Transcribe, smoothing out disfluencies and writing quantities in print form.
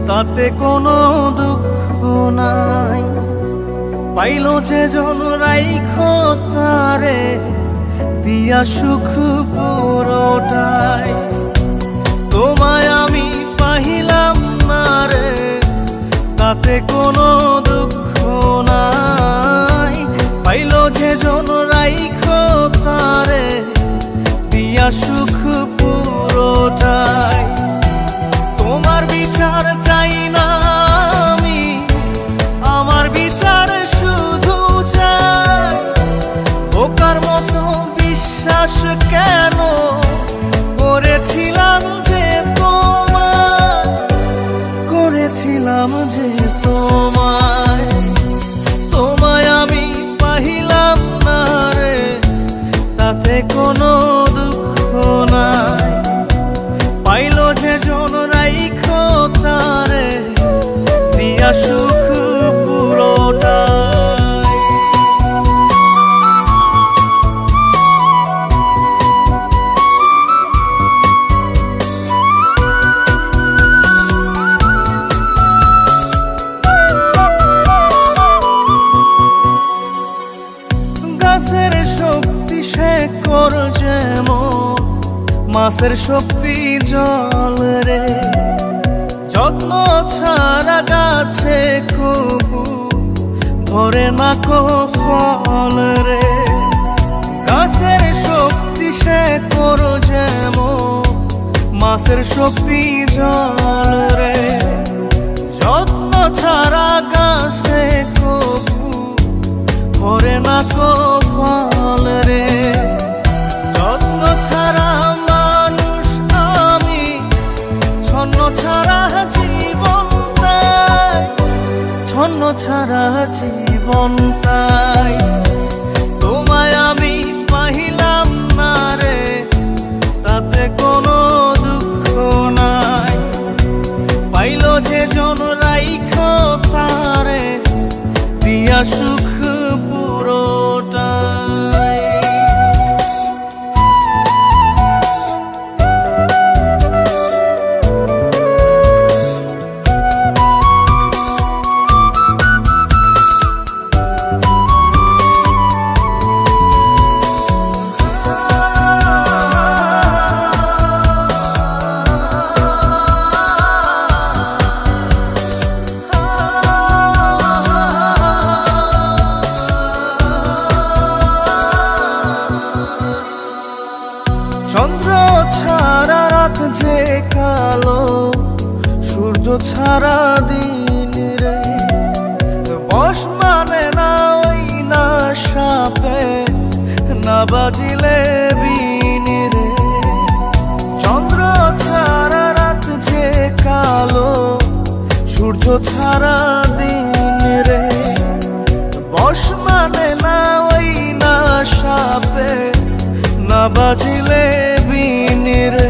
তাতে কোনো দুঃখ নাই। পাইল যে জন রাইখো তারে দিয়া সুখ পুরোটাই। তোমায় আমি পাহিলাম না রে, তাতে কোনো দুঃখ নাই। পাইল যে জন রাইখো তারে দিয়া সুখ পুরোটাই। তোমার বিচার চাই না আমি, আমার বিচার শুধু চাই। বোকার মতো বিশ্বাস কেন করেছিলাম যে তোমায়, করেছিলাম যে তোমায়। তোমায় আমি পাহিলাম না রে, তাতে কোনো দুঃখ নাই। পাইল যে জন রাইখো তারে দিয়া সুখ পুরোটাই। গাছের শক্তি শেকড় যেমন, মাছের শক্তি জল রে। যত্ন ছাড়া গাছে কবু ধরে না কো ফল রে। গাছের শক্তি শেকড় যেমন, মাছের শক্তি জল রে। যত্ন ছাড়া গাছে কবু ধরে না কো ফল রে। যত্ন ছাড়া মানুষ আমি, ছন্ন ছাড়া জীবন তাই, ছন্ন ছাড়া জীবন তাই। তোমায় আমি পাহিলাম না রে, তাতে কোনো দুঃখ নাই। পাইল যে জন রাইখো তারে দিয়া সুখ পুরোটাই। চন্দ্র ছাড়া রাত যে কালো, সূর্য ছাড়া দিন রে। বশ মানে না ওই না সাপে, না বাজিলে বিন রে। চন্দ্র ছাড়া রাত যে কালো, সূর্য ছাড়া দিন রে। বশ মানে না ওই না সাপে, না বাজিলে বিন রে।